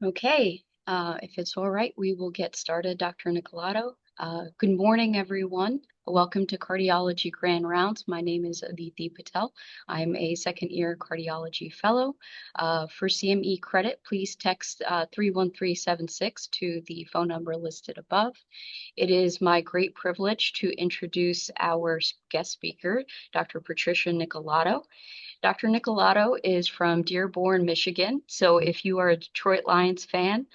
Okay, if it's all right, we will get started, Dr. Nicolato. Good morning, everyone. Welcome to Cardiology Grand Rounds. My name is Aditi Patel. I'm a second-year cardiology fellow. For CME credit, please text 31376 to the phone number listed above. It is my great privilege to introduce our guest speaker, Dr. Patricia Nicolato. Dr. Nicolato is from Dearborn, Michigan. So if you are a Detroit Lions fan,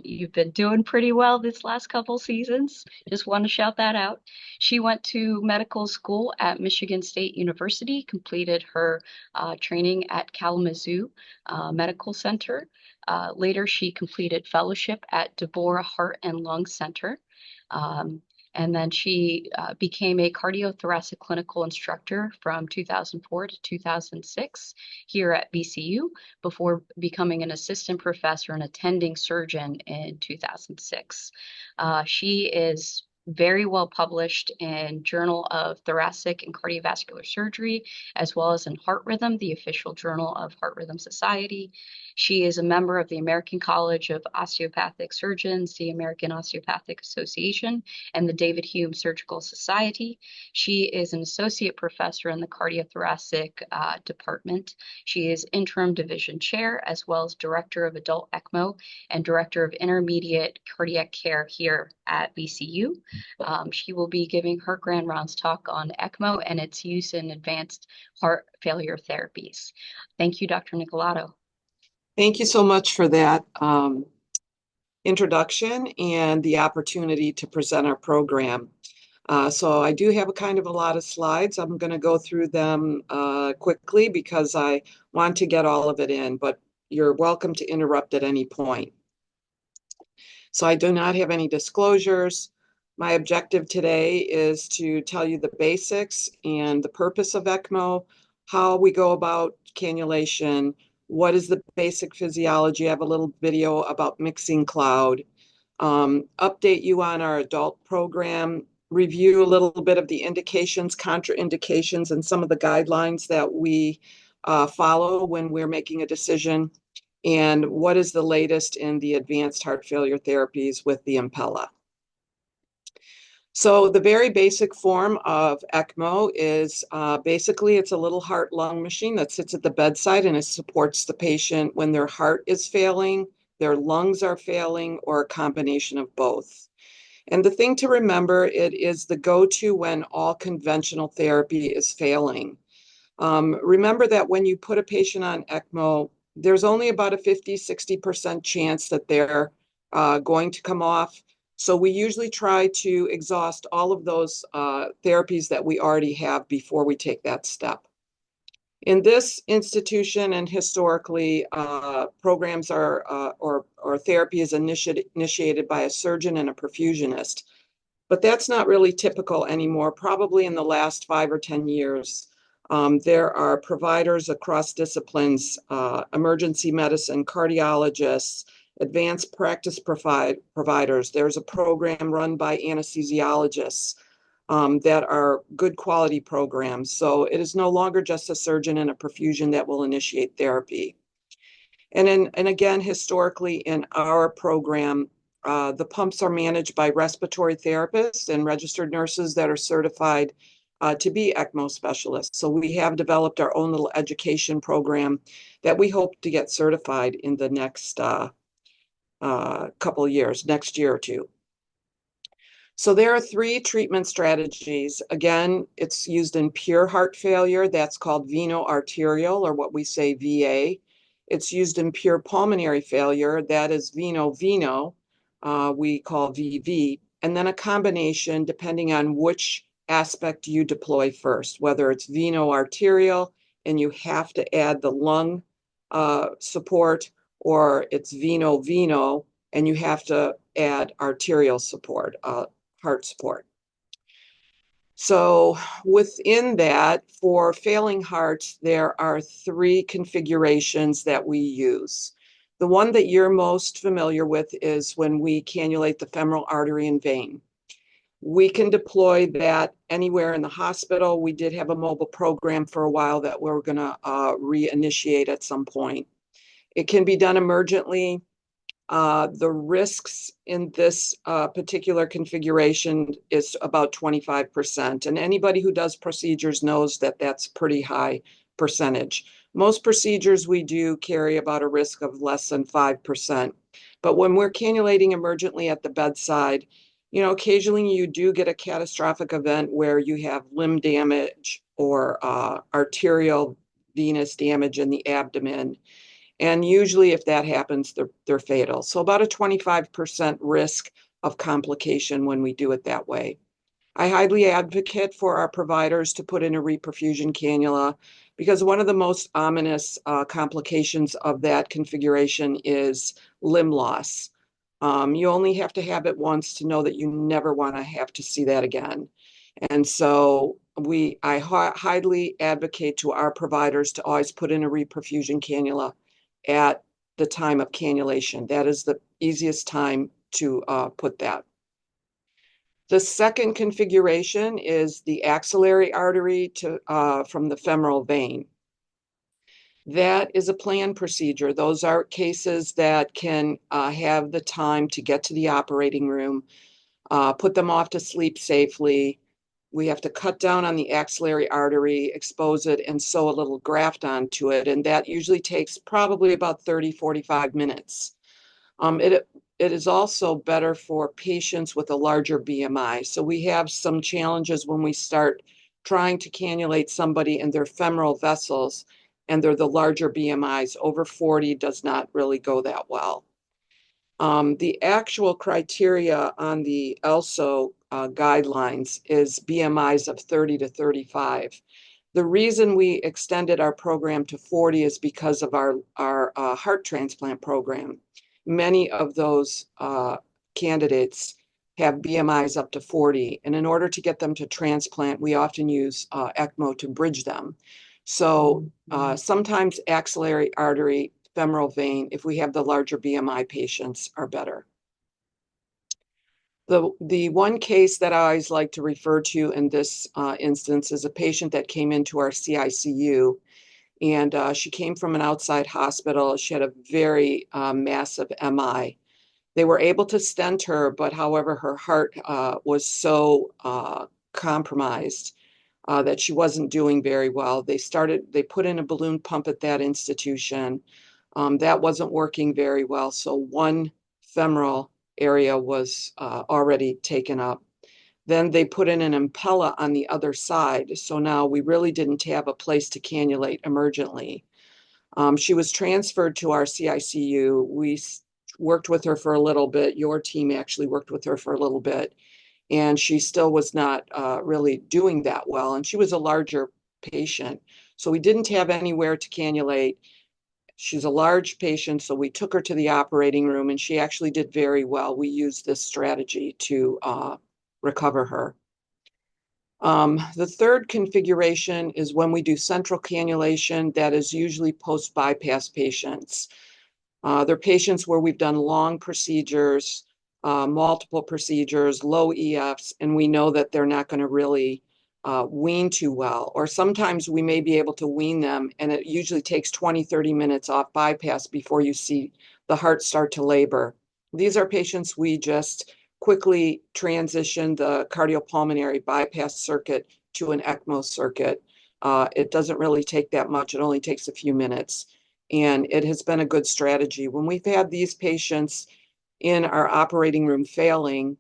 you've been doing pretty well this last couple seasons. Just want to shout that out. She went to medical school at Michigan State University, completed her training at Kalamazoo Medical Center. Later, she completed fellowship at Deborah Heart and Lung Center. Um, and then she became a cardiothoracic clinical instructor from 2004 to 2006 here at VCU before becoming an assistant professor and attending surgeon in 2006. She is very well published in Journal of Thoracic and Cardiovascular Surgery, as well as in Heart Rhythm, the official journal of Heart Rhythm Society. She is a member of the American College of Osteopathic Surgeons, the American Osteopathic Association, and the David Hume Surgical Society. She is an associate professor in the cardiothoracic department. She is interim division chair, as well as director of adult ECMO and director of intermediate cardiac care here at VCU. She will be giving her Grand Rounds talk on ECMO and its use in advanced heart failure therapies. Thank you, Dr. Nicolato. Thank you so much for that introduction and the opportunity to present our program. So I do have a lot of slides. I'm going to go through them quickly because I want to get all of it in, but you're welcome to interrupt at any point. So I do not have any disclosures. My objective today is to tell you the basics and the purpose of ECMO, how we go about cannulation, what is the basic physiology. I have a little video about mixing cloud, update you on our adult program, review a little bit of the indications, contraindications, and some of the guidelines that we follow when we're making a decision, and what is the latest in the advanced heart failure therapies with the Impella. So the very basic form of ECMO is basically it's a little heart-lung machine that sits at the bedside and it supports the patient when their heart is failing, their lungs are failing, or a combination of both. And the thing to remember, it is the go-to when all conventional therapy is failing. Remember that when you put a patient on ECMO, there's only about a 50–60% chance that they're going to come off. So we usually try to exhaust all of those therapies that we already have before we take that step. In this institution and historically, programs are or therapy is initiated by a surgeon and a perfusionist. But that's not really typical anymore. Probably in the last 5 or 10 years, there are providers across disciplines, emergency medicine, cardiologists, advanced practice providers. There's a program run by anesthesiologists that are good quality programs. So it is no longer just a surgeon and a perfusion that will initiate therapy. And again, historically in our program, the pumps are managed by respiratory therapists and registered nurses that are certified to be ECMO specialists. So we have developed our own little education program that we hope to get certified in the next couple of years, next year or two. So there are 3 treatment strategies. Again, it's used in pure heart failure. That's called veno-arterial, or what we say VA. It's used in pure pulmonary failure. That is veno-veno, we call VV. And then a combination depending on which aspect you deploy first, whether it's veno-arterial and you have to add the lung support, or it's veno-veno and you have to add arterial support, heart support. So within that, for failing hearts, there are 3 configurations that we use. The one that you're most familiar with is when we cannulate the femoral artery and vein. We can deploy that anywhere in the hospital. We did have a mobile program for a while that we're going to reinitiate at some point. It can be done emergently The risks in this particular configuration is about 25%. And anybody who does procedures knows that that's pretty high percentage. Most procedures we do carry about a risk of less than 5%. But when we're cannulating emergently at the bedside, you know, occasionally you do get a catastrophic event where you have limb damage or arterial venous damage in the abdomen. And usually if that happens, they're fatal. So about a 25% risk of complication when we do it that way. I highly advocate for our providers to put in a reperfusion cannula because one of the most ominous complications of that configuration is limb loss. You only have to have it once to know that you never want to have to see that again. And so I highly advocate to our providers to always put in a reperfusion cannula at the time of cannulation. That is the easiest time to put that. The second configuration is the axillary artery from the femoral vein. That is a planned procedure. Those are cases that can have the time to get to the operating room, put them off to sleep safely. We have to cut down on the axillary artery, expose it, and sew a little graft onto it. And that usually takes probably about 30, 45 minutes. It is also better for patients with a larger BMI. So we have some challenges when we start trying to cannulate somebody in their femoral vessels, and they're the larger BMIs. Over 40 does not really go that well. The actual criteria on the ELSO guidelines is BMIs of 30 to 35. The reason we extended our program to 40 is because of our heart transplant program. Many of those candidates have BMIs up to 40, and in order to get them to transplant, we often use ECMO to bridge them. So sometimes axillary artery, femoral vein, if we have the larger BMI patients, are better. The one case that I always like to refer to in this instance is a patient that came into our CICU, and she came from an outside hospital. She had a very massive MI. They were able to stent her, but however, her heart was so compromised that she wasn't doing very well. They put in a balloon pump at that institution. That wasn't working very well. So one femoral area was already taken up. Then they put in an impella on the other side. So now we really didn't have a place to cannulate emergently. She was transferred to our CICU. We worked with her for a little bit. Your team actually worked with her for a little bit. And she still was not really doing that well. And she was a larger patient. So we didn't have anywhere to cannulate. She's a large patient, so we took her to the operating room, and she actually did very well. We used this strategy to recover her. The third configuration is when we do central cannulation. That is usually post-bypass patients. They're patients where we've done long procedures, multiple procedures, low EFs, and we know that they're not going to really wean too well. Or sometimes we may be able to wean them, and it usually takes 20, 30 minutes off bypass before you see the heart start to labor. These are patients we just quickly transition the cardiopulmonary bypass circuit to an ECMO circuit. It doesn't really take that much. It only takes a few minutes. And it has been a good strategy. When we've had these patients in our operating room failing,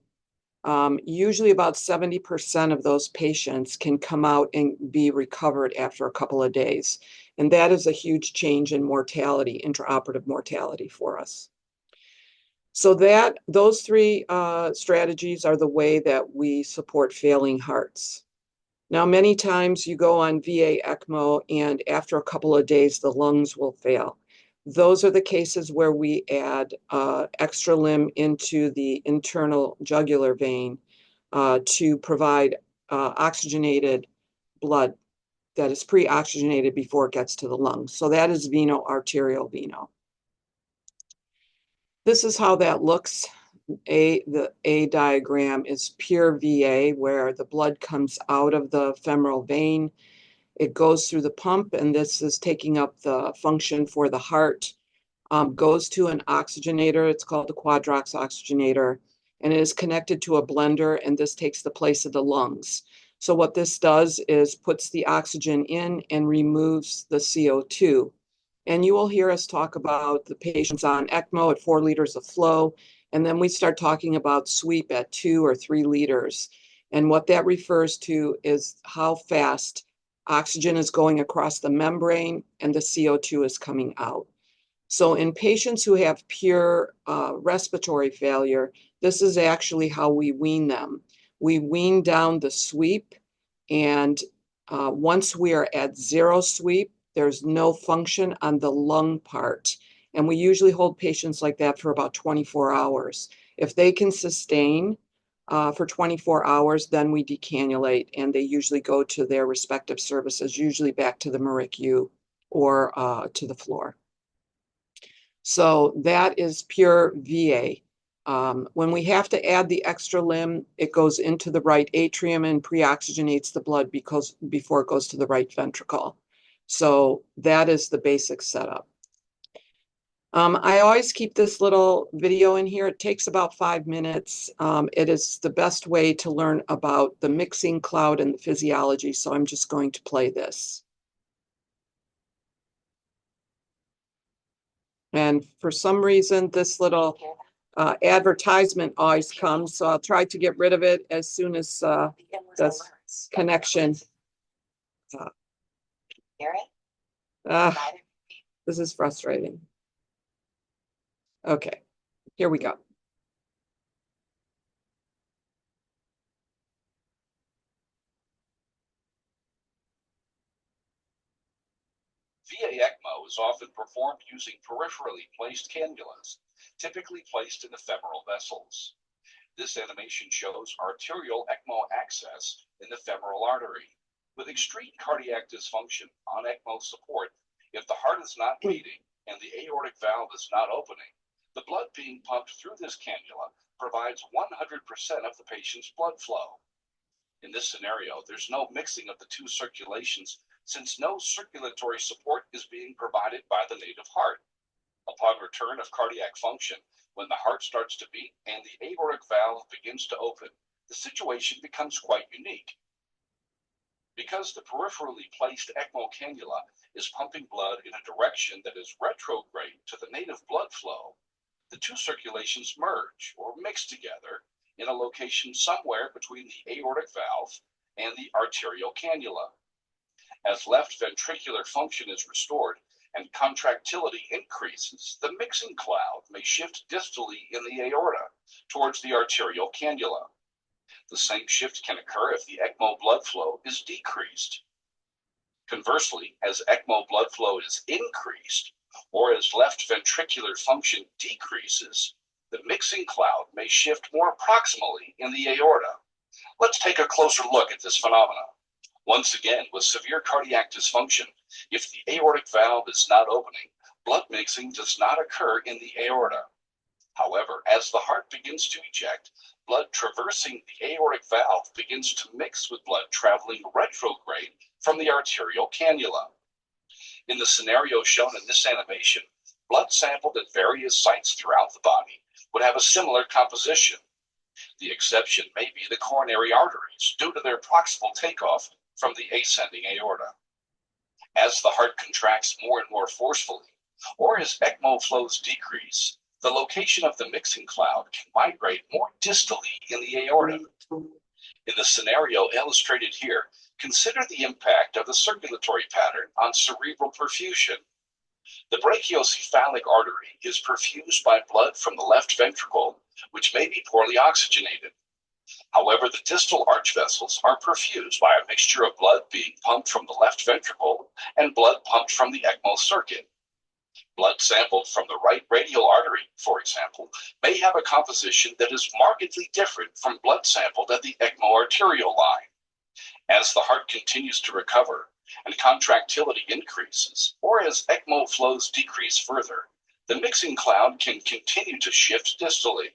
usually about 70% of those patients can come out and be recovered after a couple of days. And that is a huge change in mortality, intraoperative mortality for us. So those three strategies are the way that we support failing hearts. Now, many times you go on VA ECMO, and after a couple of days, the lungs will fail. Those are the cases where we add extra limb into the internal jugular vein to provide oxygenated blood that is pre-oxygenated before it gets to the lungs. So that is veno, arterial veno. This is how that looks. The A diagram is pure VA, where the blood comes out of the femoral vein. It goes through the pump, and this is taking up the function for the heart. goes to an oxygenator. It's called the quadrox oxygenator, and it is connected to a blender, and this takes the place of the lungs. So what this does is puts the oxygen in and removes the CO2. And you will hear us talk about the patients on ECMO at 4 liters of flow, and then we start talking about sweep at 2 or 3 liters. And what that refers to is how fast oxygen is going across the membrane and the CO2 is coming out. So in patients who have pure respiratory failure, this is actually how we wean them. We wean down the sweep, and once we are at 0 sweep, there's no function on the lung part. And we usually hold patients like that for about 24 hours. If they can sustain for 24 hours, then we decannulate, and they usually go to their respective services, usually back to the MRICU or to the floor. So that is pure VA. When we have to add the extra limb, it goes into the right atrium and pre-oxygenates the blood before it goes to the right ventricle. So that is the basic setup. I always keep this little video in here. It takes about 5 minutes. It is the best way to learn about the mixing cloud and the physiology. So I'm just going to play this. And for some reason, this little advertisement always comes, so I'll try to get rid of it as soon as the connection. This is frustrating. Okay, here we go. VA ECMO is often performed using peripherally placed cannulas, typically placed in the femoral vessels. This animation shows arterial ECMO access in the femoral artery. With extreme cardiac dysfunction on ECMO support, if the heart is not beating and the aortic valve is not opening, the blood being pumped through this cannula provides 100% of the patient's blood flow. In this scenario, there's no mixing of the two circulations since no circulatory support is being provided by the native heart. Upon return of cardiac function, when the heart starts to beat and the aortic valve begins to open, the situation becomes quite unique. Because the peripherally placed ECMO cannula is pumping blood in a direction that is retrograde to the native blood flow, the two circulations merge or mix together in a location somewhere between the aortic valve and the arterial cannula. As left ventricular function is restored and contractility increases, the mixing cloud may shift distally in the aorta towards the arterial cannula. The same shift can occur if the ECMO blood flow is decreased. Conversely, as ECMO blood flow is increased, or as left ventricular function decreases, the mixing cloud may shift more proximally in the aorta. Let's take a closer look at this phenomenon. Once again, with severe cardiac dysfunction, if the aortic valve is not opening, blood mixing does not occur in the aorta. However, as the heart begins to eject, blood traversing the aortic valve begins to mix with blood traveling retrograde from the arterial cannula. In the scenario shown in this animation, blood sampled at various sites throughout the body would have a similar composition. The exception may be the coronary arteries due to their proximal takeoff from the ascending aorta. As the heart contracts more and more forcefully, or as ECMO flows decrease, the location of the mixing cloud can migrate more distally in the aorta. In the scenario illustrated here, consider the impact of the circulatory pattern on cerebral perfusion. The brachiocephalic artery is perfused by blood from the left ventricle, which may be poorly oxygenated. However, the distal arch vessels are perfused by a mixture of blood being pumped from the left ventricle and blood pumped from the ECMO circuit. Blood sampled from the right radial artery, for example, may have a composition that is markedly different from blood sampled at the ECMO arterial line. As the heart continues to recover and contractility increases, or as ECMO flows decrease further, the mixing cloud can continue to shift distally.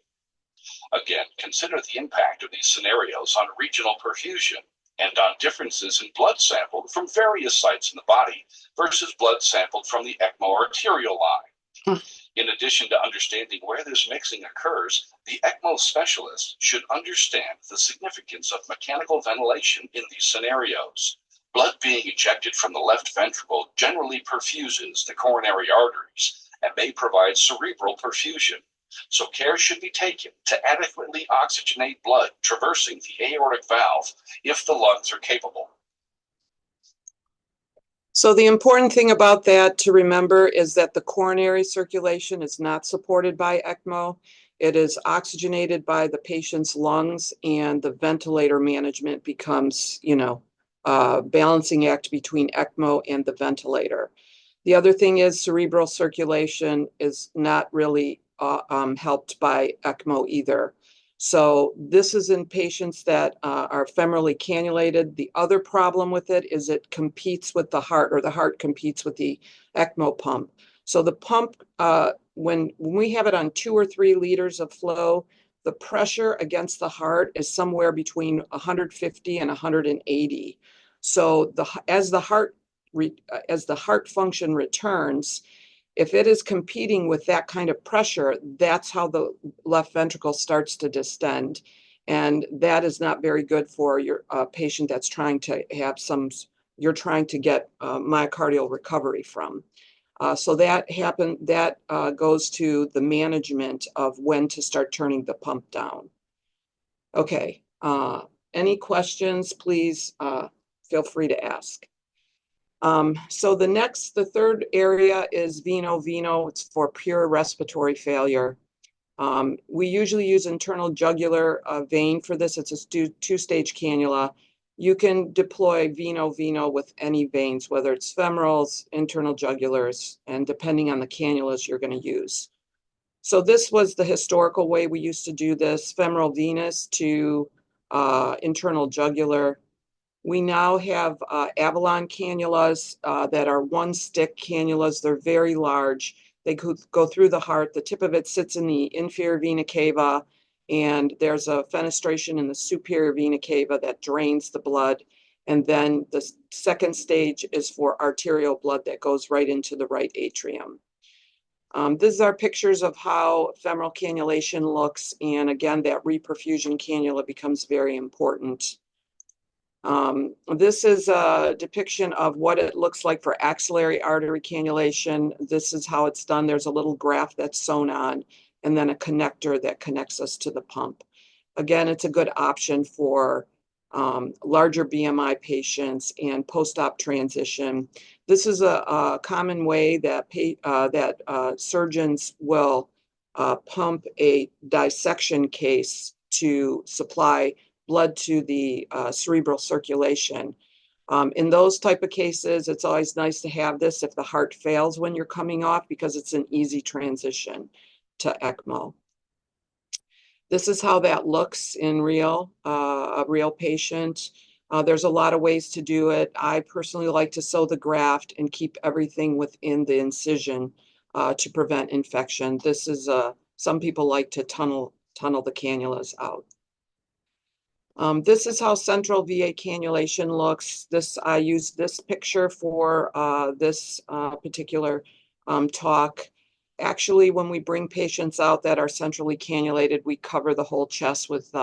Again, consider the impact of these scenarios on regional perfusion and on differences in blood sampled from various sites in the body versus blood sampled from the ECMO arterial line, In addition to understanding where this mixing occurs, the ECMO specialist should understand the significance of mechanical ventilation in these scenarios. Blood being ejected from the left ventricle generally perfuses the coronary arteries and may provide cerebral perfusion. So care should be taken to adequately oxygenate blood traversing the aortic valve if the lungs are capable. So the important thing about that to remember is that the coronary circulation is not supported by ECMO. It is oxygenated by the patient's lungs, and the ventilator management becomes, balancing act between ECMO and the ventilator. The other thing is cerebral circulation is not really helped by ECMO either. So this is in patients that are femorally cannulated. The other problem with it is it competes with the heart, or the heart competes with the ECMO pump. So the pump, when we have it on 2 or 3 liters of flow, the pressure against the heart is somewhere between 150 and 180. So as the heart function returns, if it is competing with that kind of pressure, that's how the left ventricle starts to distend. And that is not very good for your patient that's trying to have you're trying to get myocardial recovery from. So that goes to the management of when to start turning the pump down. Okay, any questions, please feel free to ask. So the third area is veno-veno. It's for pure respiratory failure. We usually use internal jugular vein for this. It's a 2-stage cannula. You can deploy veno-veno with any veins, whether it's femorals, internal jugulars, and depending on the cannulas you're going to use. So this was the historical way we used to do this, femoral venous to internal jugular. We now have Avalon cannulas that are 1-stick cannulas. They're very large. They could go through the heart. The tip of it sits in the inferior vena cava, and there's a fenestration in the superior vena cava that drains the blood. And then the second stage is for arterial blood that goes right into the right atrium. These are pictures of how femoral cannulation looks. And again, that reperfusion cannula becomes very important. This is a depiction of what it looks like for axillary artery cannulation. This is how it's done. There's a little graft that's sewn on, and then a connector that connects us to the pump. Again, it's a good option for larger BMI patients and post-op transition. This is a common way that surgeons will pump a dissection case to supply blood to the cerebral circulation. In those type of cases, it's always nice to have this if the heart fails when you're coming off, because it's an easy transition to ECMO. This is how that looks in a real patient. There's a lot of ways to do it. I personally like to sew the graft and keep everything within the incision to prevent infection. This is some people like to tunnel the cannulas out. This is how central VA cannulation looks. I use this picture for this particular talk. Actually, when we bring patients out that are centrally cannulated, we cover the whole chest with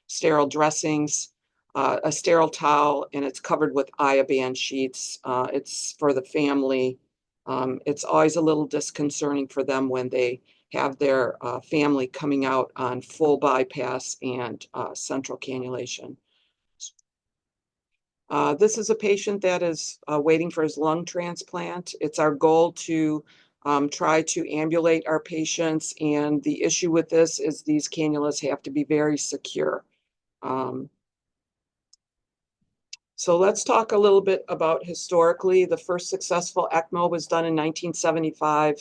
sterile dressings, a sterile towel, and it's covered with Ioban sheets. It's for the family. It's always a little disconcerting for them when they have their family coming out on full bypass and central cannulation. This is a patient that is waiting for his lung transplant. It's our goal to try to ambulate our patients, and the issue with this is these cannulas have to be very secure. So let's talk a little bit about historically. The first successful ECMO was done in 1975.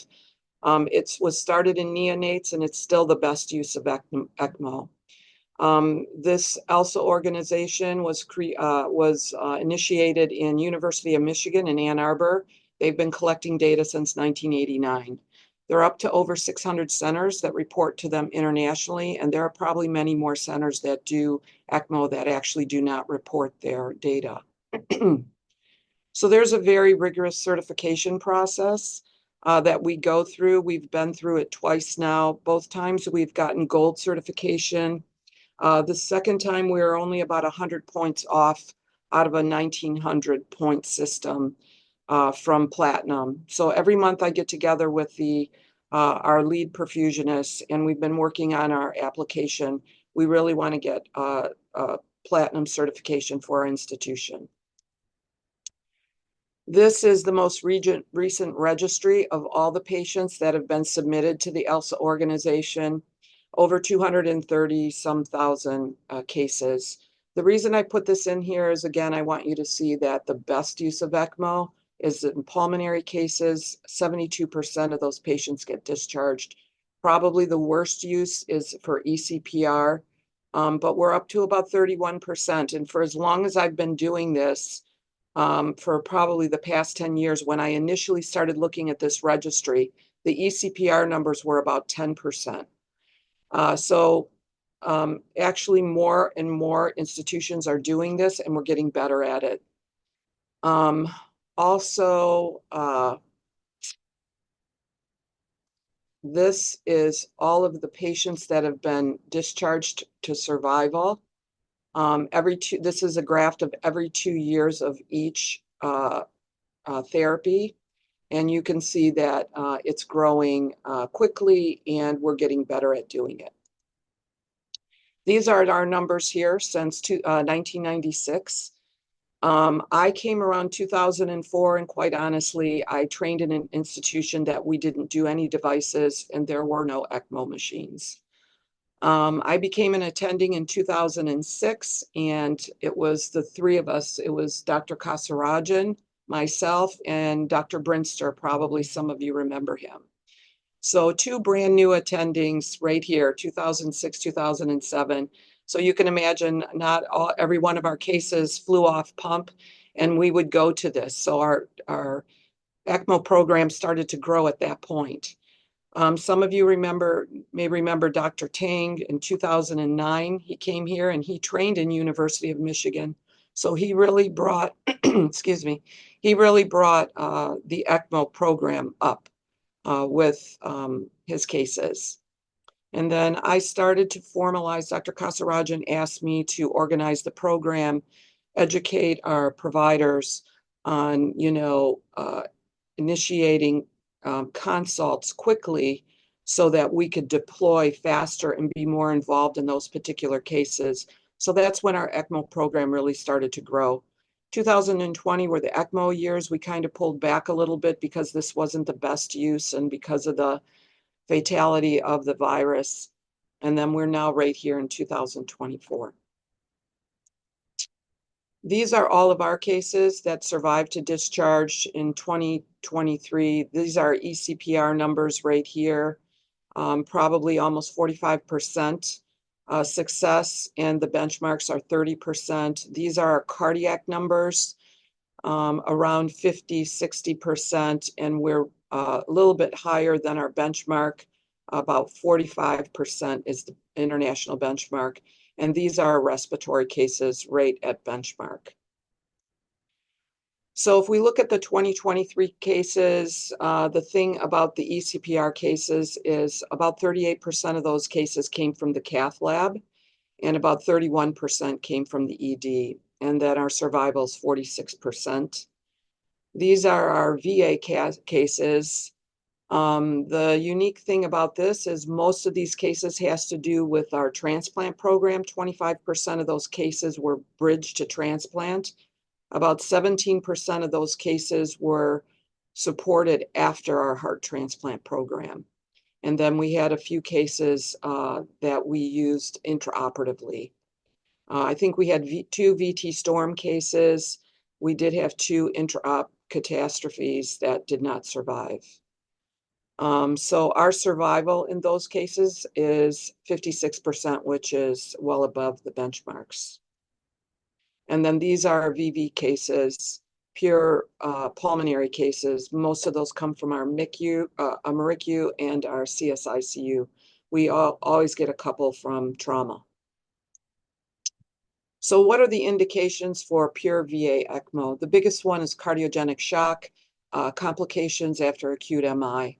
It was started in neonates, and it's still the best use of ECMO. This ELSA organization was initiated in University of Michigan in Ann Arbor. They've been collecting data since 1989. They're up to over 600 centers that report to them internationally, and there are probably many more centers that do ECMO that actually do not report their data. So there's a very rigorous certification process. that we go through. We've been through it twice now. Both times we've gotten gold certification. The second time we were only about 100 points off out of a 1900 point system from platinum. So every month I get together with our lead perfusionists, and we've been working on our application. We really want to get platinum certification for our institution. This is the most recent registry of all the patients that have been submitted to the ELSA organization, over 230 some thousand cases. The reason I put this in here is, again, I want you to see that the best use of ECMO is in pulmonary cases. 72% of those patients get discharged. Probably the worst use is for ECPR, but we're up to about 31%. And for as long as I've been doing this, for probably the past 10 years, when I initially started looking at this registry, the ECPR numbers were about 10%. Actually more and more institutions are doing this, and we're getting better at it. This is all of the patients that have been discharged to survival. This is a graph of every 2 years of each therapy. And you can see that it's growing quickly, and we're getting better at doing it. These are our numbers here since 1996. I came around 2004, and quite honestly, I trained in an institution that we didn't do any devices, and there were no ECMO machines. I became an attending in 2006, and it was the three of us. It was Dr. Kasarajan, myself, and Dr. Brinster. Probably some of you remember him. So 2 brand new attendings right here, 2006, 2007. So you can imagine every one of our cases flew off pump, and we would go to this. So our ECMO program started to grow at that point. Some of you may remember Dr. Tang in 2009. He came here and he trained in University of Michigan. So he really brought, excuse me, he really brought the ECMO program up with his cases. And then I started to formalize. Dr. Kasarajan asked me to organize the program, educate our providers on, initiating consults quickly so that we could deploy faster and be more involved in those particular cases. So that's when our ECMO program really started to grow. 2020 were the ECMO years. We kind of pulled back a little bit because this wasn't the best use and because of the fatality of the virus. And then we're now right here in 2024. These are all of our cases that survived to discharge in 2023. These are ECPR numbers right here, probably almost 45% success, and the benchmarks are 30%. These are our cardiac numbers, around 50, 60%, and we're a little bit higher than our benchmark. About 45% is the international benchmark. And these are respiratory cases right at benchmark. So if we look at the 2023 cases, the thing about the ECPR cases is about 38% of those cases came from the cath lab, and about 31% came from the ED, and then our survival is 46%. These are our VA cases. The unique thing about this is most of these cases has to do with our transplant program. 25% of those cases were bridged to transplant. About 17% of those cases were supported after our heart transplant program. And then we had a few cases that we used intraoperatively. I think we had 2 VT storm cases. We did have 2 intraop catastrophes that did not survive. So our survival in those cases is 56%, which is well above the benchmarks. And then these are VV cases, pure pulmonary cases. Most of those come from our MICU, MRICU, and our CSICU. We always get a couple from trauma. So what are the indications for pure VA ECMO? The biggest one is cardiogenic shock. complications after acute MI.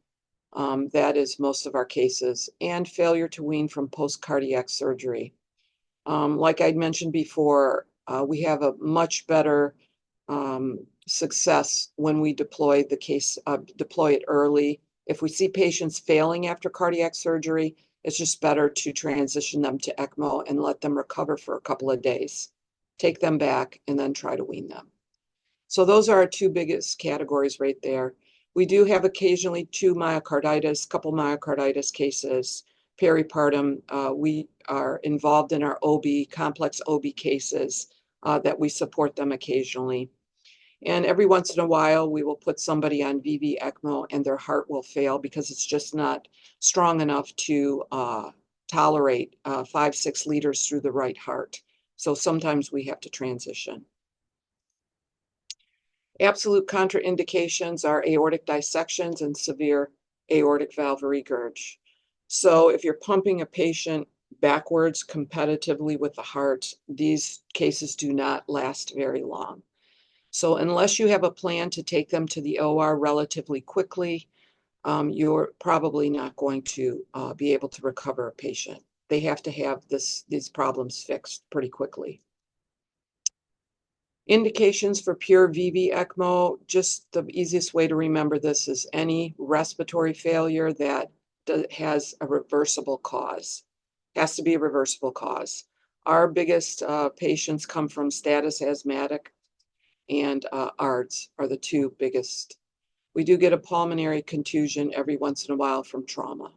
That is most of our cases, and failure to wean from post-cardiac surgery. Like I'd mentioned before, we have a much better success when we deploy it early. If we see patients failing after cardiac surgery, it's just better to transition them to ECMO and let them recover for a couple of days. Take them back and then try to wean them. So those are our two biggest categories right there. We do have occasionally couple myocarditis cases, peripartum. We are involved in our OB, complex OB cases that we support them occasionally. And every once in a while, we will put somebody on VV ECMO and their heart will fail because it's just not strong enough to tolerate 5-6 liters through the right heart. So sometimes we have to transition. Absolute contraindications are aortic dissections and severe aortic valve regurg. So if you're pumping a patient backwards competitively with the heart, these cases do not last very long. So unless you have a plan to take them to the OR relatively quickly, you're probably not going to be able to recover a patient. They have to have these problems fixed pretty quickly. Indications for pure VV ECMO, just the easiest way to remember this is any respiratory failure that has a reversible cause. Has to be a reversible cause. Our biggest patients come from status asthmatic and ARDS are the two biggest. We do get a pulmonary contusion every once in a while from trauma.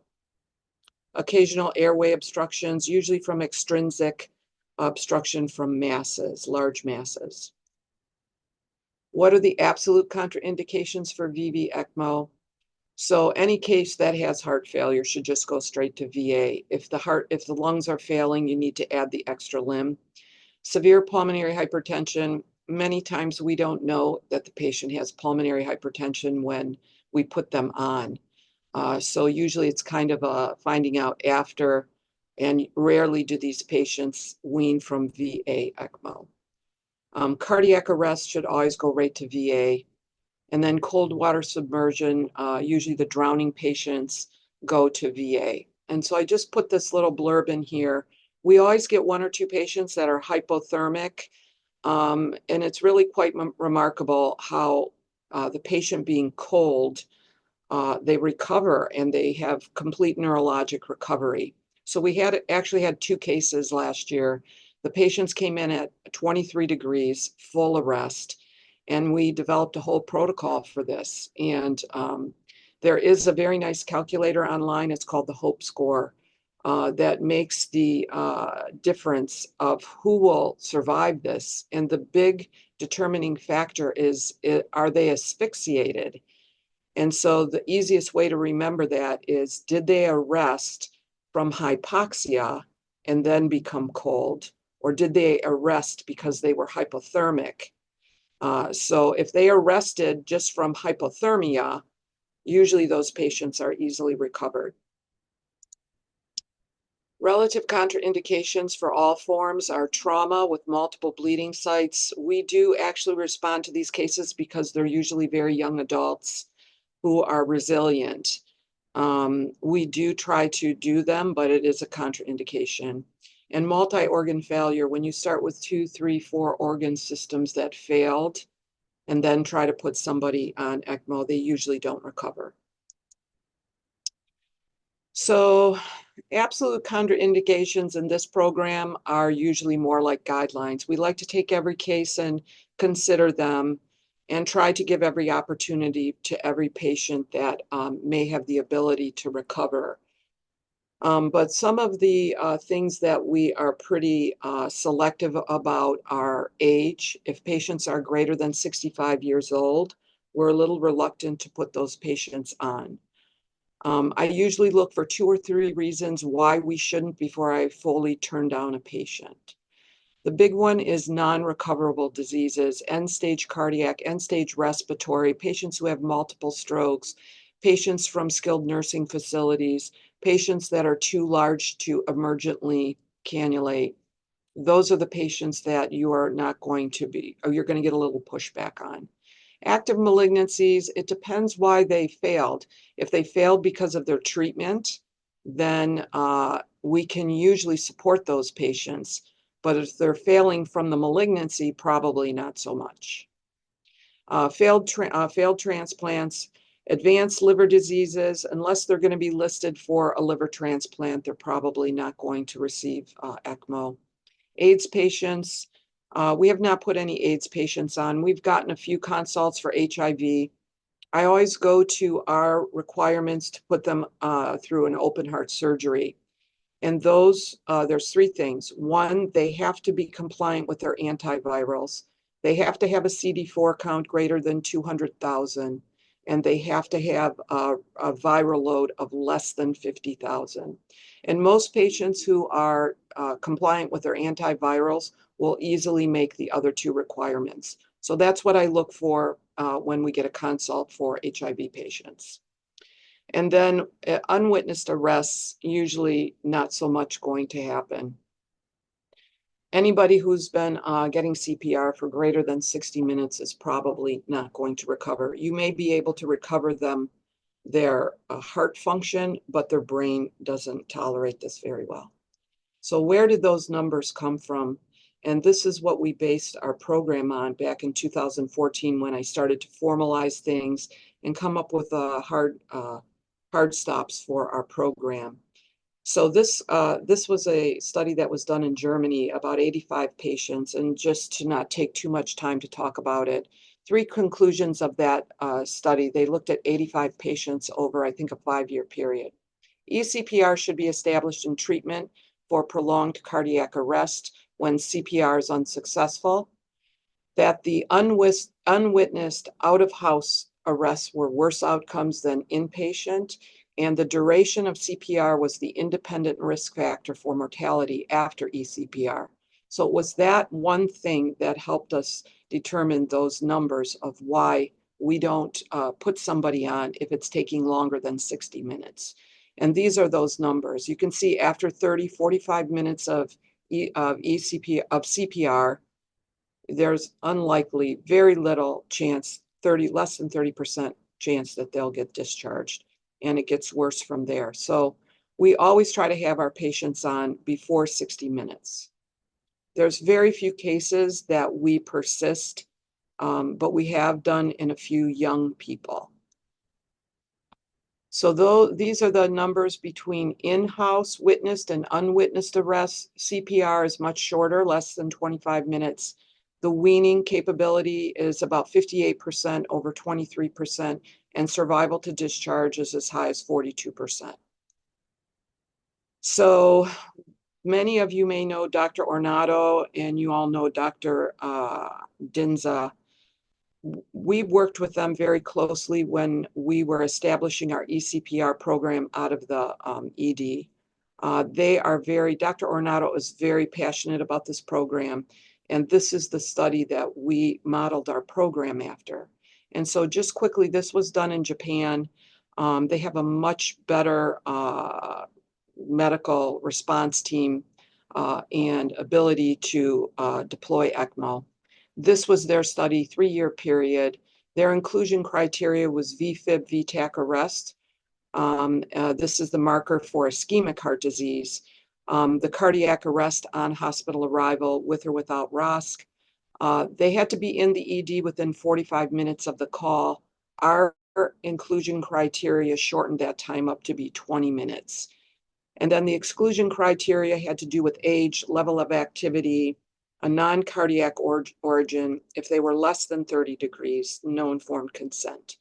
Occasional airway obstructions, usually from extrinsic obstruction from masses, large masses. What are the absolute contraindications for VV ECMO? So any case that has heart failure should just go straight to VA. If the lungs are failing, you need to add the extra limb. Severe pulmonary hypertension, many times we don't know that the patient has pulmonary hypertension when we put them on. So usually it's kind of finding out after, and rarely do these patients wean from VA ECMO. Cardiac arrest should always go right to VA. And then cold water submersion, usually the drowning patients go to VA. And so I just put this little blurb in here. We always get 1 or 2 patients that are hypothermic. And it's really quite remarkable how the patient being cold, they recover and they have complete neurologic recovery. So we actually had 2 cases last year. The patients came in at 23 degrees, full arrest, and we developed a whole protocol for this. And there is a very nice calculator online. It's called the HOPE score that makes the difference of who will survive this. And the big determining factor is, are they asphyxiated? And so the easiest way to remember that is, did they arrest from hypoxia and then become cold? Or did they arrest because they were hypothermic? So if they arrested just from hypothermia, usually those patients are easily recovered. Relative contraindications for all forms are trauma with multiple bleeding sites. We do actually respond to these cases because they're usually very young adults who are resilient. We do try to do them, but it is a contraindication. And multi-organ failure, when you start with 2, 3, 4 organ systems that failed and then try to put somebody on ECMO, they usually don't recover. So absolute contraindications in this program are usually more like guidelines. We like to take every case and consider them and try to give every opportunity to every patient that may have the ability to recover. But some of the things that we are pretty selective about are age. If patients are greater than 65 years old, we're a little reluctant to put those patients on. I usually look for 2 or 3 reasons why we shouldn't before I fully turn down a patient. The big one is non-recoverable diseases, end-stage cardiac, end-stage respiratory, patients who have multiple strokes, patients from skilled nursing facilities, patients that are too large to emergently cannulate. Those are the patients that you are not going to be, or you're going to get a little pushback on. Active malignancies, it depends why they failed. If they failed because of their treatment, then we can usually support those patients. But if they're failing from the malignancy, probably not so much. Failed transplants, advanced liver diseases, unless they're going to be listed for a liver transplant, they're probably not going to receive ECMO. AIDS patients, we have not put any AIDS patients on. We've gotten a few consults for HIV. I always go to our requirements to put them through an open heart surgery. And those, there's three things. One, they have to be compliant with their antivirals. They have to have a CD4 count greater than 200,000, and they have to have a viral load of less than 50,000. And most patients who are compliant with their antivirals will easily make the other two requirements. So that's what I look for when we get a consult for HIV patients. And then unwitnessed arrests, usually not so much going to happen. Anybody who's been getting CPR for greater than 60 minutes is probably not going to recover. You may be able to recover their heart function, but their brain doesn't tolerate this very well. So where did those numbers come from? And this is what we based our program on back in 2014 when I started to formalize things and come up with a hard stops for our program. So this was a study that was done in Germany, about 85 patients, and just to not take too much time to talk about it, three conclusions of that study. They looked at 85 patients over, I think, a 5-year period. ECPR should be established in treatment for prolonged cardiac arrest when CPR is unsuccessful, that the unwitnessed out-of-house arrests were worse outcomes than inpatient, and the duration of CPR was the independent risk factor for mortality after ECPR. So it was that one thing that helped us determine those numbers of why we don't put somebody on if it's taking longer than 60 minutes. And these are those numbers. You can see after 30, 45 minutes of CPR, there's unlikely, very little chance, less than 30% chance that they'll get discharged, and it gets worse from there. So we always try to have our patients on before 60 minutes. There's very few cases that we persist, but we have done in a few young people. So these are the numbers between in-house witnessed and unwitnessed arrests. CPR is much shorter, less than 25 minutes. The weaning capability is about 58% over 23%, and survival to discharge is as high as 42%. So many of you may know Dr. Ornato, and you all know Dr. Dinza. We worked with them very closely when we were establishing our ECPR program out of the ED. Dr. Ornato is very passionate about this program, and this is the study that we modeled our program after. And so just quickly, this was done in Japan. They have a much better medical response team and ability to deploy ECMO. This was their study, 3-year period. Their inclusion criteria was VFib, VTAC arrest. This is the marker for ischemic heart disease. The cardiac arrest on hospital arrival with or without ROSC. They had to be in the ED within 45 minutes of the call. Our inclusion criteria shortened that time up to be 20 minutes. And then the exclusion criteria had to do with age, level of activity, a non-cardiac origin. If they were less than 30 degrees, no informed consent.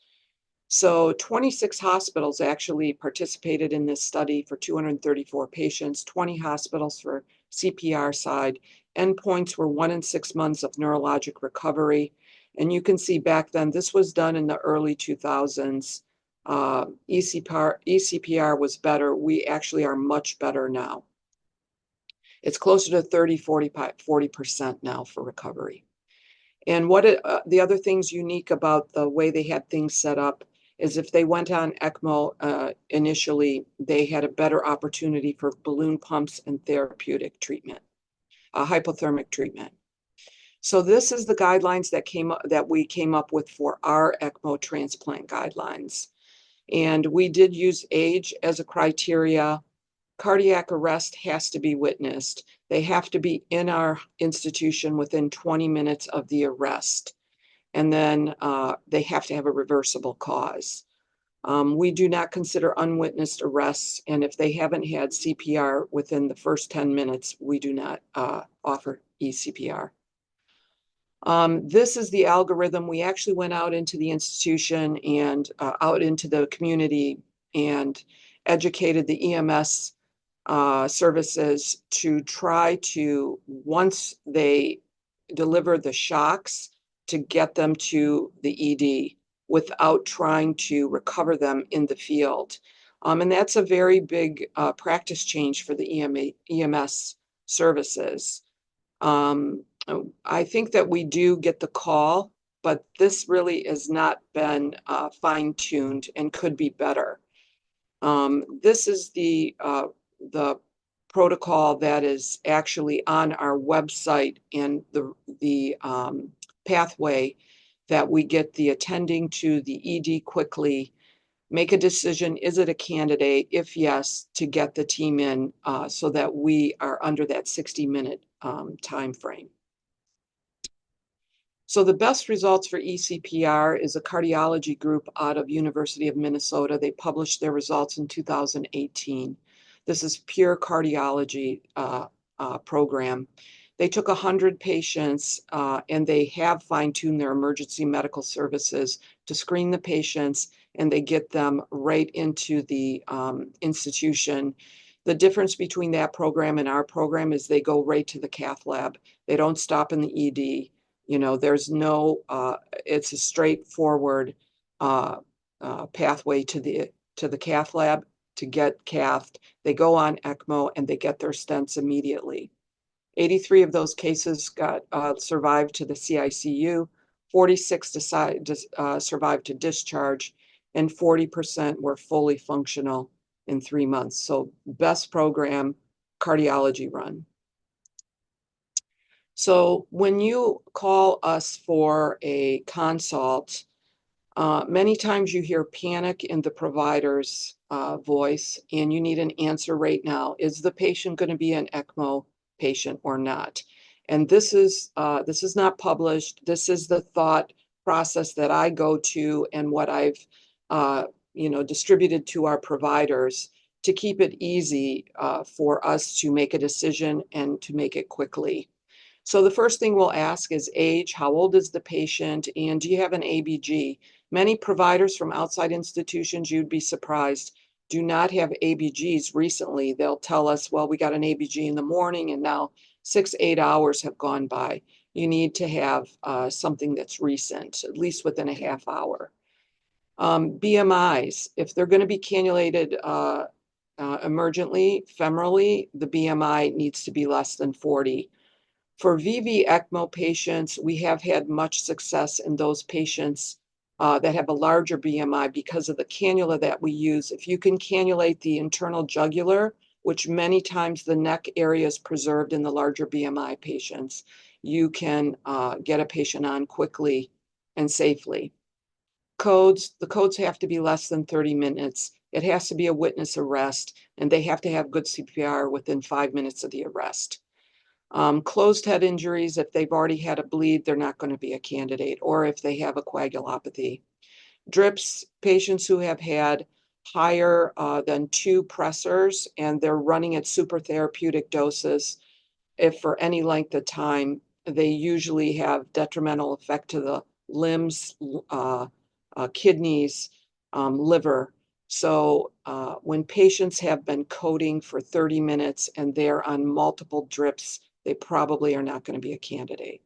So 26 hospitals actually participated in this study for 234 patients, 20 hospitals for CPR side. Endpoints were 1 and 6 months of neurologic recovery. And you can see back then, this was done in the early 2000s. ECPR was better. We actually are much better now. It's closer to 30, 40% now for recovery. And the other things unique about the way they had things set up is if they went on ECMO initially, they had a better opportunity for balloon pumps and therapeutic treatment, hypothermic treatment. So this is the guidelines that we came up with for our ECMO transplant guidelines. And we did use age as a criteria. Cardiac arrest has to be witnessed. They have to be in our institution within 20 minutes of the arrest. And then they have to have a reversible cause. We do not consider unwitnessed arrests, and if they haven't had CPR within the first 10 minutes, we do not offer eCPR. This is the algorithm. We actually went out into the institution and out into the community and educated the EMS services to try to, once they deliver the shocks, to get them to the ED without trying to recover them in the field. And that's a very big practice change for the EMS services. I think that we do get the call, but this really has not been fine-tuned and could be better. This is the protocol that is actually on our website, and the pathway that we get the attending to the ED quickly, make a decision, is it a candidate? If yes, to get the team in so that we are under that 60-minute time frame. So the best results for eCPR is a cardiology group out of University of Minnesota. They published their results in 2018. This is pure cardiology program. They took 100 patients and they have fine-tuned their emergency medical services to screen the patients, and they get them right into the institution. The difference between that program and our program is they go right to the cath lab. They don't stop in the ED. You know, there's no, it's a straightforward pathway to the cath lab to get cathed. They go on ECMO and they get their stents immediately. 83 of those cases got survived to the CICU, 46 survived to discharge, and 40% were fully functional in 3 months. So best program, cardiology run. So when you call us for a consult, many times you hear panic in the provider's voice, and you need an answer right now. Is the patient going to be an ECMO patient or not? And this is not published. This is the thought process that I go to, and what I've distributed to our providers to keep it easy for us to make a decision and to make it quickly. So the first thing we'll ask is age. How old is the patient? And do you have an ABG? Many providers from outside institutions, you'd be surprised, do not have ABGs recently. They'll tell us, well, we got an ABG in the morning and now 6-8 hours have gone by. You need to have something that's recent, at least within a half hour. BMIs, if they're going to be cannulated emergently, femorally, the BMI needs to be less than 40. For VV ECMO patients, we have had much success in those patients that have a larger BMI because of the cannula that we use. If you can cannulate the internal jugular, which many times the neck area is preserved in the larger BMI patients, you can get a patient on quickly and safely. The codes have to be less than 30 minutes. It has to be a witness arrest, and they have to have good CPR within 5 minutes of the arrest. Closed head injuries, if they've already had a bleed, they're not going to be a candidate, or if they have a coagulopathy. Drips, patients who have had higher than 2 pressors and they're running at super therapeutic doses, if for any length of time, they usually have detrimental effect to the limbs, kidneys, liver. So when patients have been coding for 30 minutes and they're on multiple drips, they probably are not going to be a candidate.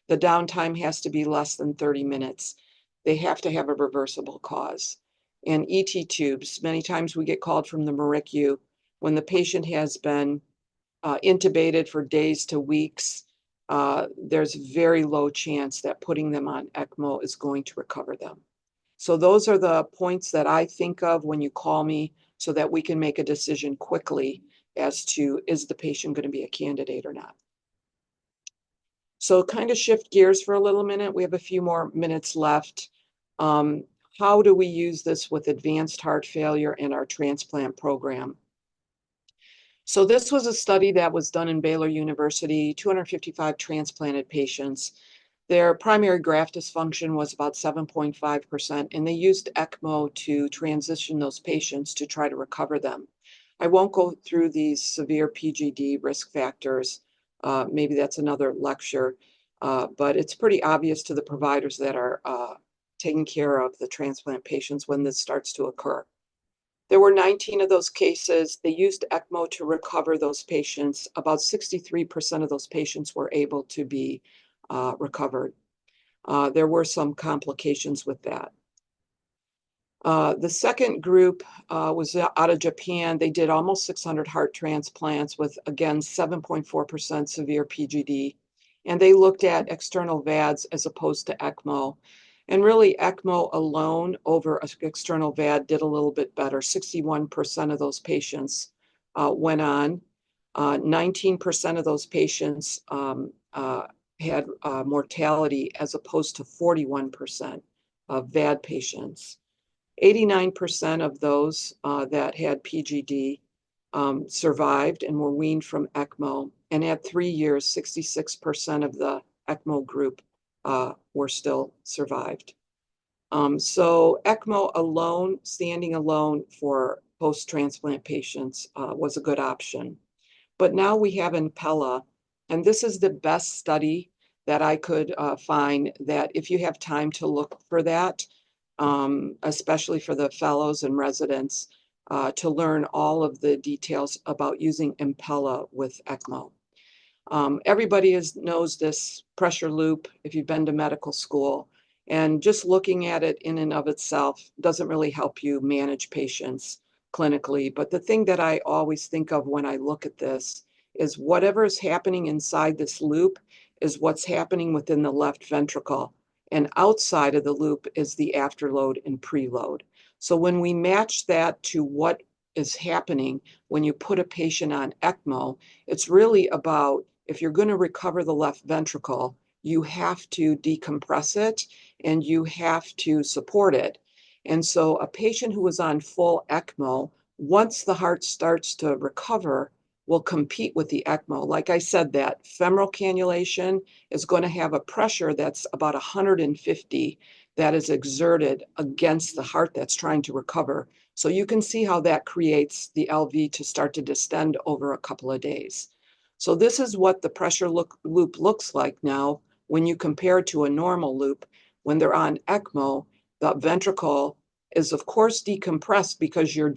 The downtime has to be less than 30 minutes. They have to have a reversible cause. And ET tubes, many times we get called from the MRICU when the patient has been intubated for days to weeks. There's very low chance that putting them on ECMO is going to recover them. So those are the points that I think of when you call me so that we can make a decision quickly as to, is the patient going to be a candidate or not? So kind of shift gears for a little minute. We have a few more minutes left. How do we use this with advanced heart failure in our transplant program? So this was a study that was done in Baylor University, 255 transplanted patients. Their primary graft dysfunction was about 7.5%, and they used ECMO to transition those patients to try to recover them. I won't go through these severe PGD risk factors. Maybe that's another lecture, but it's pretty obvious to the providers that are taking care of the transplant patients when this starts to occur. There were 19 of those cases. They used ECMO to recover those patients. About 63% of those patients were able to be recovered. There were some complications with that. The second group was out of Japan. They did almost 600 heart transplants with, again, 7.4% severe PGD. And they looked at external VADs as opposed to ECMO. And really, ECMO alone over external VAD did a little bit better. 61% of those patients went on. 19% of those patients had mortality as opposed to 41% of VAD patients. 89% of those that had PGD survived and were weaned from ECMO. And at 3 years, 66% of the ECMO group were still survived. So ECMO alone, standing alone for post-transplant patients was a good option. But now we have Impella, and this is the best study that I could find that if you have time to look for that, especially for the fellows and residents, to learn all of the details about using Impella with ECMO. Everybody knows this pressure loop if you've been to medical school, and just looking at it in and of itself doesn't really help you manage patients clinically. But the thing that I always think of when I look at this is whatever is happening inside this loop is what's happening within the left ventricle. And outside of the loop is the afterload and preload. So when we match that to what is happening when you put a patient on ECMO, it's really about if you're going to recover the left ventricle, you have to decompress it and you have to support it. And so a patient who is on full ECMO, once the heart starts to recover, will compete with the ECMO. Like I said, that femoral cannulation is going to have a pressure that's about 150 that is exerted against the heart that's trying to recover. So you can see how that creates the LV to start to distend over a couple of days. So this is what the pressure loop looks like now when you compare to a normal loop. When they're on ECMO, the ventricle is of course decompressed because you're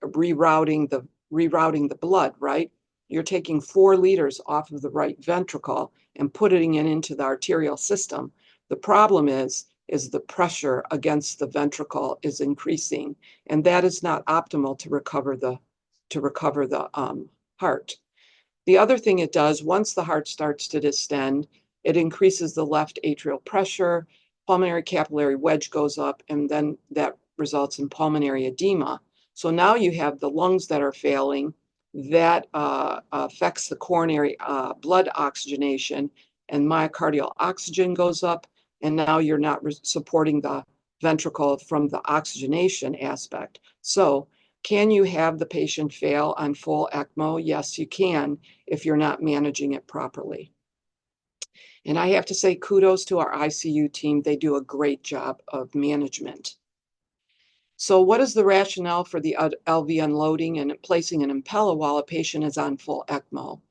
rerouting the blood, right? You're taking 4 liters off of the right ventricle and putting it into the arterial system. The problem is the pressure against the ventricle is increasing, and that is not optimal to recover the heart. The other thing it does, once the heart starts to distend, it increases the left atrial pressure, pulmonary capillary wedge goes up, and then that results in pulmonary edema. So now you have the lungs that are failing. That affects the coronary blood oxygenation, and myocardial oxygen goes up, and now you're not supporting the ventricle from the oxygenation aspect. So can you have the patient fail on full ECMO? Yes, you can if you're not managing it properly. And I have to say kudos to our ICU team. They do a great job of management. So what is the rationale for the LV unloading and placing an Impella while a patient is on full ECMO?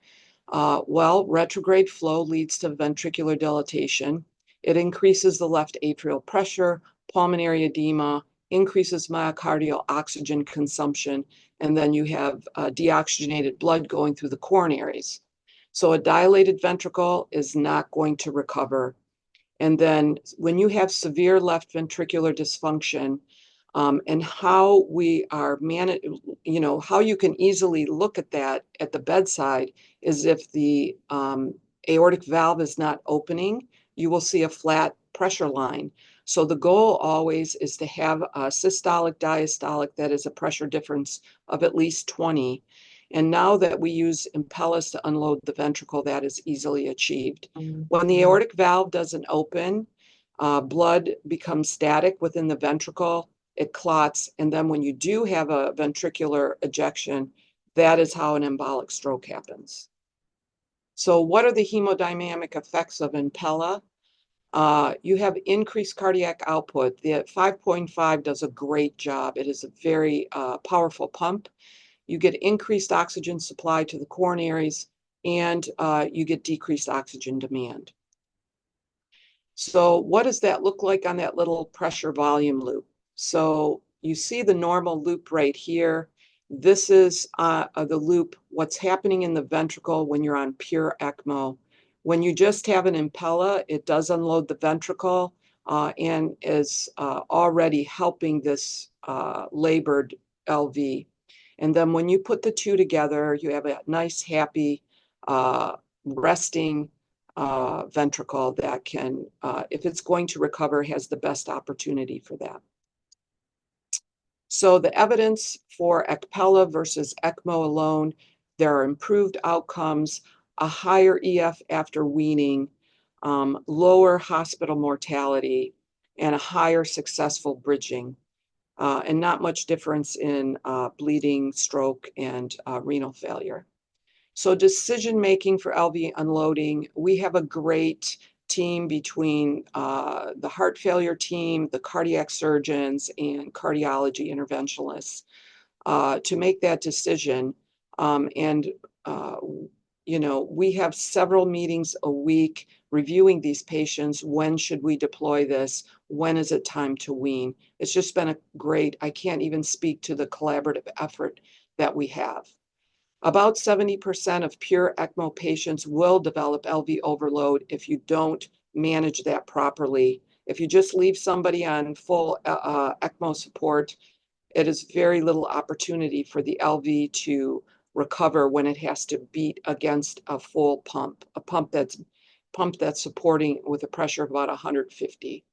Well, retrograde flow leads to ventricular dilatation. It increases the left atrial pressure, pulmonary edema, increases myocardial oxygen consumption, and then you have deoxygenated blood going through the coronaries. So a dilated ventricle is not going to recover. And then when you have severe left ventricular dysfunction, and how we are how you can easily look at that at the bedside is if the aortic valve is not opening, you will see a flat pressure line. So the goal always is to have a systolic diastolic that is a pressure difference of at least 20. And now that we use Impellas to unload the ventricle, that is easily achieved. When the aortic valve doesn't open, blood becomes static within the ventricle, it clots, and then when you do have a ventricular ejection, that is how an embolic stroke happens. So what are the hemodynamic effects of Impella? You have increased cardiac output. The 5.5 does a great job. It is a very powerful pump. You get increased oxygen supply to the coronaries, and you get decreased oxygen demand. So what does that look like on that little pressure volume loop? So you see the normal loop right here. This is the loop, what's happening in the ventricle when you're on pure ECMO. When you just have an Impella, it does unload the ventricle and is already helping this labored LV. And then when you put the two together, you have a nice, happy, resting ventricle that can, if it's going to recover, has the best opportunity for that. So the evidence for Impella versus ECMO alone, there are improved outcomes, a higher EF after weaning, lower hospital mortality, and a higher successful bridging, and not much difference in bleeding, stroke, and renal failure. So decision-making for LV unloading, we have a great team between the heart failure team, the cardiac surgeons, and cardiology interventionalists to make that decision. We have several meetings a week reviewing these patients. When should we deploy this? When is it time to wean? It's just been a great, I can't even speak to the collaborative effort that we have. About 70% of pure ECMO patients will develop LV overload if you don't manage that properly. If you just leave somebody on full ECMO support, it is very little opportunity for the LV to recover when it has to beat against a full pump, a pump that's supporting with a pressure of about 150.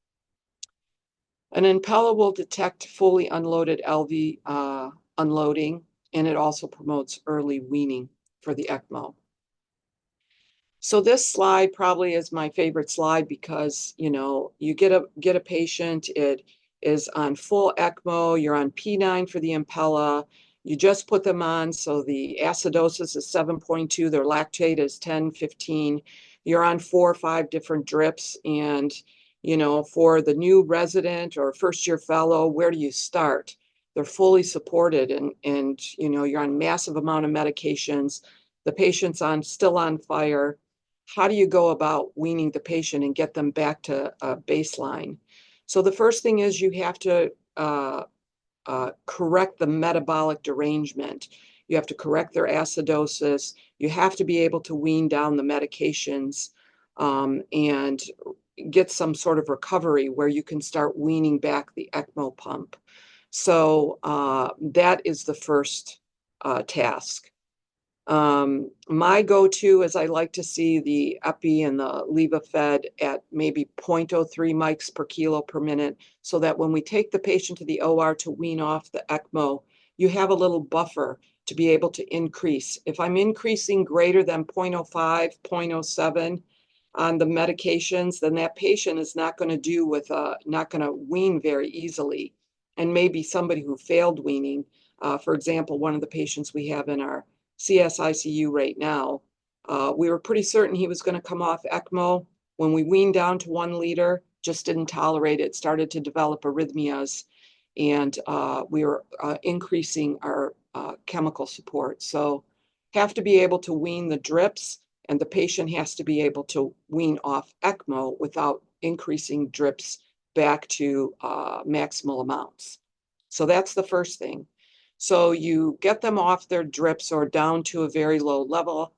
An Impella will detect fully unloaded LV unloading, and it also promotes early weaning for the ECMO. So this slide probably is my favorite slide because, you get a patient, it is on full ECMO, you're on P9 for the Impella, you just put them on, so the acidosis is 7.2, their lactate is 10, 15, you're on 4 or 5 different drips, and, for the new resident or first-year fellow, where do you start? They're fully supported, and you're on massive amount of medications, the patient's still on fire. How do you go about weaning the patient and get them back to baseline? So the first thing is you have to correct the metabolic derangement. You have to correct their acidosis. You have to be able to wean down the medications and get some sort of recovery where you can start weaning back the ECMO pump. So that is the first task. My go-to is I like to see the epi and the levofed at maybe 0.03 mics per kilo per minute, so that when we take the patient to the OR to wean off the ECMO, you have a little buffer to be able to increase. If I'm increasing greater than 0.05, 0.07 on the medications, then that patient is not going to wean very easily. And maybe somebody who failed weaning, for example, one of the patients we have in our CSICU right now, we were pretty certain he was going to come off ECMO. When we weaned down to 1 liter, just didn't tolerate it, started to develop arrhythmias, and we were increasing our chemical support. So have to be able to wean the drips, and the patient has to be able to wean off ECMO without increasing drips back to maximal amounts. So that's the first thing. So you get them off their drips or down to a very low level.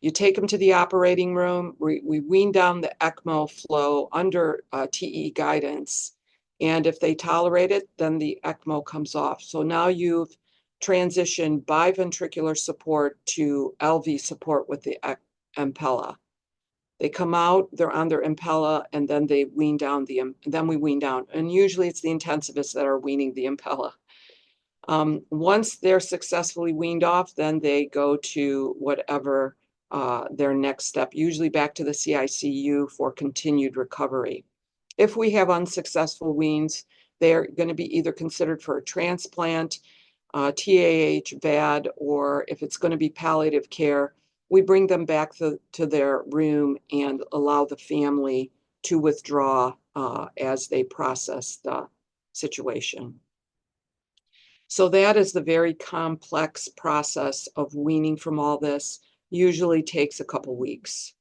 You take them to the operating room. We wean down the ECMO flow under TE guidance. And if they tolerate it, then the ECMO comes off. So now you've transitioned biventricular support to LV support with the Impella. They come out, they're on their Impella, and then they wean down then we wean down. And usually it's the intensivists that are weaning the Impella. Once they're successfully weaned off, then they go to whatever their next step, usually back to the CICU for continued recovery. If we have unsuccessful weans, they're going to be either considered for a transplant, TAH, VAD, or if it's going to be palliative care, we bring them back to their room and allow the family to withdraw as they process the situation. So that is the very complex process of weaning from all this. Usually takes a couple weeks.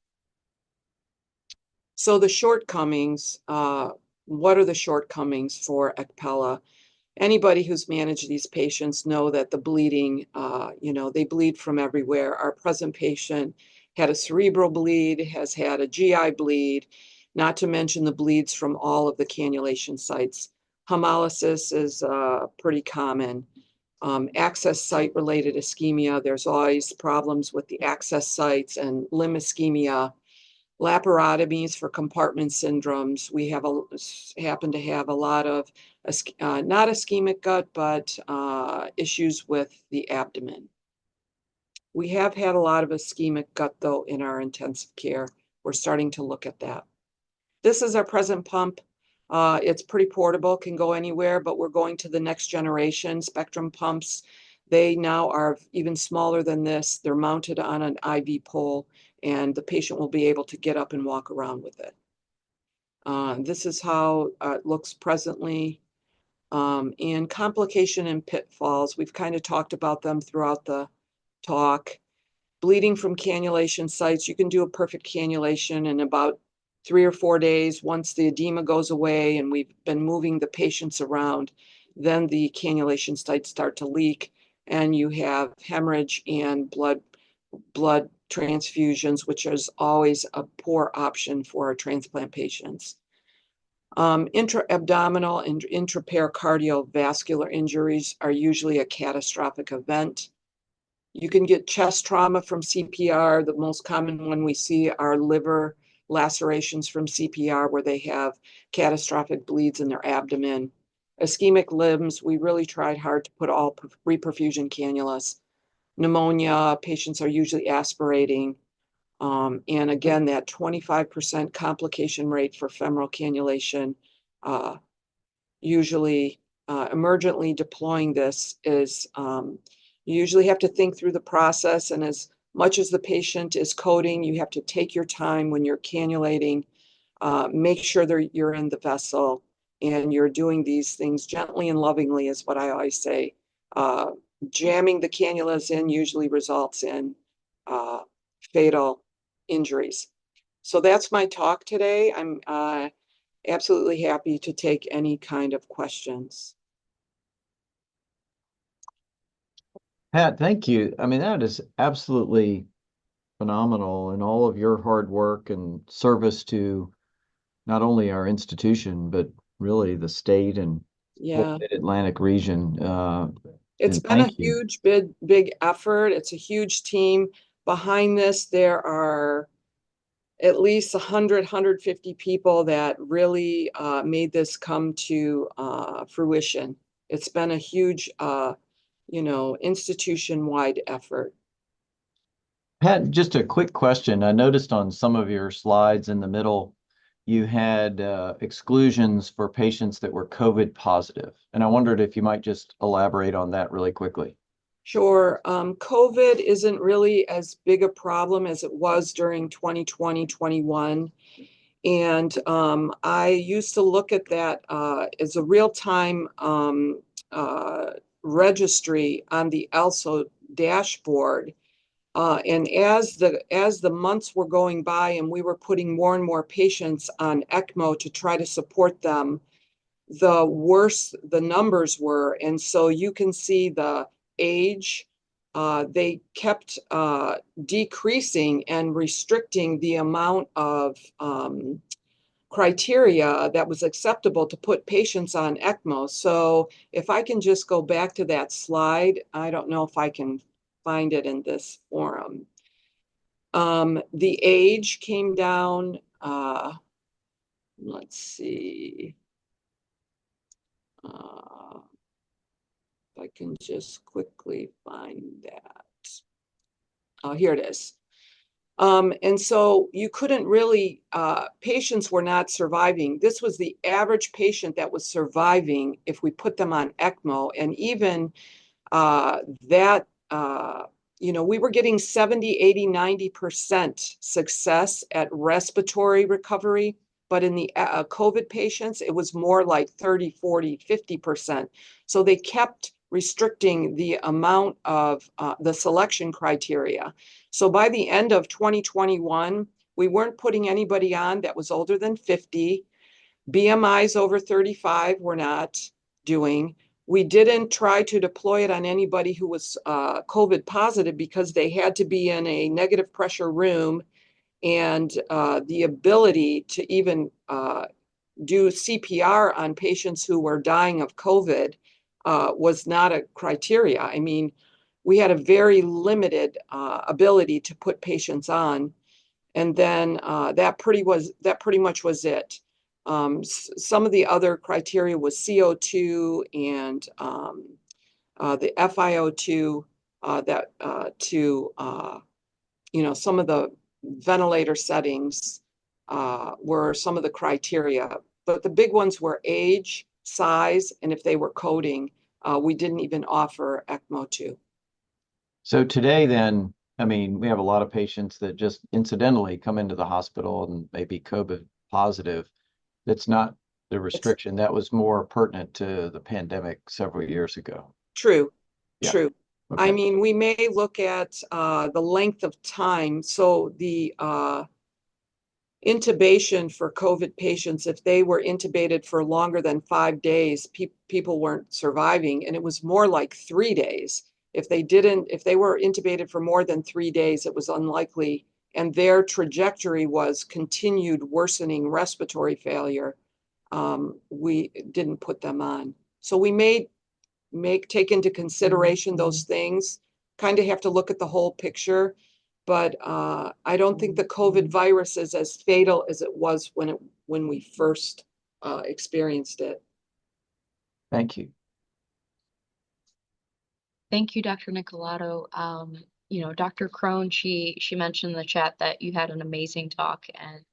So the shortcomings, what are the shortcomings for ECPella? Anybody who's managed these patients know that the bleeding, they bleed from everywhere. Our present patient had a cerebral bleed, has had a GI bleed, not to mention the bleeds from all of the cannulation sites. Hemolysis is pretty common. Access site related ischemia, there's always problems with the access sites and limb ischemia. Laparotomies for compartment syndromes. We happen to have a lot of not ischemic gut, but issues with the abdomen. We have had a lot of ischemic gut, though, in our intensive care. We're starting to look at that. This is our present pump. It's pretty portable, can go anywhere, but we're going to the next generation Spectrum pumps. They now are even smaller than this. They're mounted on an IV pole, and the patient will be able to get up and walk around with it. This is how it looks presently. And complication and pitfalls, we've kind of talked about them throughout the talk. Bleeding from cannulation sites, you can do a perfect cannulation in about 3 or 4 days. Once the edema goes away and we've been moving the patients around, then the cannulation sites start to leak and you have hemorrhage and blood transfusions, which is always a poor option for our transplant patients. Intra-abdominal and intrapericardial vascular injuries are usually a catastrophic event. You can get chest trauma from CPR. The most common one we see are liver lacerations from CPR where they have catastrophic bleeds in their abdomen. Ischemic limbs, we really tried hard to put all reperfusion cannulas. Pneumonia, patients are usually aspirating. And again, that 25% complication rate for femoral cannulation, usually emergently deploying this is, you usually have to think through the process, and as much as the patient is coding, you have to take your time when you're cannulating, make sure that you're in the vessel and you're doing these things gently and lovingly is what I always say. Jamming the cannulas in usually results in fatal injuries. So that's my talk today. I'm absolutely happy to take any kind of questions. Pat, thank you. I mean, that is absolutely phenomenal, and all of your hard work and service to not only our institution, but really the state and Yeah. Mid-Atlantic region. It's been a huge, big effort. It's a huge team. Behind this, there are at least 100, 150 people that really made this come to fruition. It's been a huge, institution-wide effort. Pat, just a quick question. I noticed on some of your slides in the middle, you had exclusions for patients that were COVID positive. And I wondered if you might just elaborate on that really quickly. Sure. COVID isn't really as big a problem as it was during 2020, 21. And I used to look at that as a real-time registry on the ELSO dashboard. And as the months were going by and we were putting more and more patients on ECMO to try to support them, the worse the numbers were. And so you can see the age, they kept decreasing and restricting the amount of criteria that was acceptable to put patients on ECMO. So if I can just go back to that slide, I don't know if I can find it in this forum. The age came down, let's see. If I can just quickly find that. Oh, here it is. And so you couldn't really, patients were not surviving. This was the average patient that was surviving if we put them on ECMO. And even that, we were getting 70, 80, 90% success at respiratory recovery. But in the COVID patients, it was more like 30, 40, 50%. So they kept restricting the amount of the selection criteria. So by the end of 2021, we weren't putting anybody on that was older than 50. BMIs over 35 we're not doing. We didn't try to deploy it on anybody who was COVID positive because they had to be in a negative pressure room, and the ability to even do CPR on patients who were dying of COVID was not a criteria. I mean, we had a very limited ability to put patients on, and then that pretty much was it. Some of the other criteria was CO2 and the FiO2 some of the ventilator settings were some of the criteria. But the big ones were age, size, and if they were coding. We didn't even offer ECMO to. So today then, I mean, we have a lot of patients that just incidentally come into the hospital and may be COVID positive. That's not the restriction. That was more pertinent to the pandemic several years ago. True, Yeah. true. Okay. I mean, we may look at the length of time. So the intubation for COVID patients, if they were intubated for longer than 5 days, people weren't surviving, and it was more like 3 days. If they were intubated for more than 3 days, it was unlikely, and their trajectory was continued worsening respiratory failure. We didn't put them on. So we may take into consideration those things, kind of have to look at the whole picture. But I don't think the COVID virus is as fatal as it was when we first experienced it. Thank you. Thank you, Dr. Nicolato. Dr. Crone, she mentioned in the chat that you had an amazing talk, and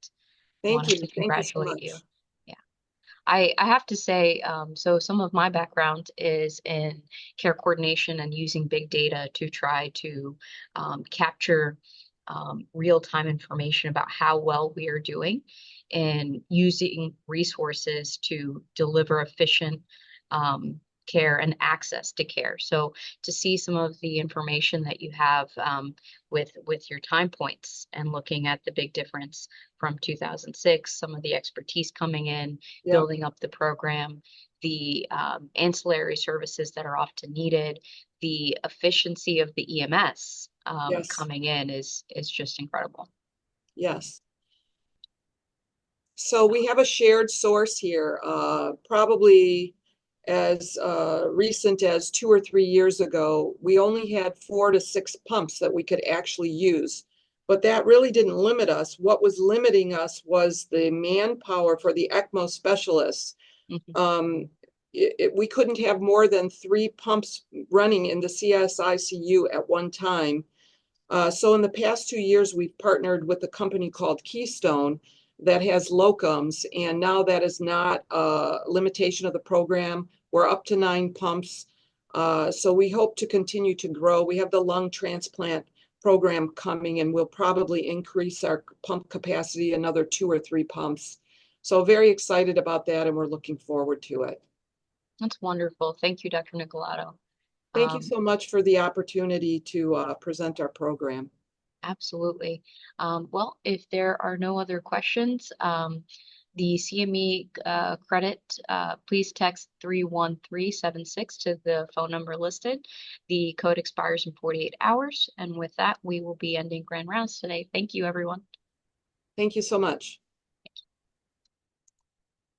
Thank wanted you. to Thank you so congratulate you. much. Yeah. I have to say, so some of my background is in care coordination and using big data to try to capture real-time information about how well we are doing, and using resources to deliver efficient care and access to care. So to see some of the information that you have with your time points and looking at the big difference from 2006, some of the expertise coming in, Yep. building up the program, the ancillary services that are often needed, the efficiency of the EMS Yes. coming in is just incredible. Yes. So we have a shared source here, probably as recent as 2 or 3 years ago. We only had 4 to 6 pumps that we could actually use, but that really didn't limit us. What was limiting us was the manpower for the ECMO specialists. Mhm. We couldn't have more than 3 pumps running in the CSICU at one time. So in the past 2 years, we've partnered with a company called Keystone that has locums, and now that is not a limitation of the program. We're up to 9 pumps. So we hope to continue to grow. We have the lung transplant program coming, and we'll probably increase our pump capacity another 2 or 3 pumps. So very excited about that, and we're looking forward to it. That's wonderful. Thank you, Dr. Nicolato. Thank you so much for the opportunity to present our program. Absolutely. Well, if there are no other questions, the CME credit, please text 31376 to the phone number listed. The code expires in 48 hours. And with that, we will be ending Grand Rounds today. Thank you, everyone. Thank you so much.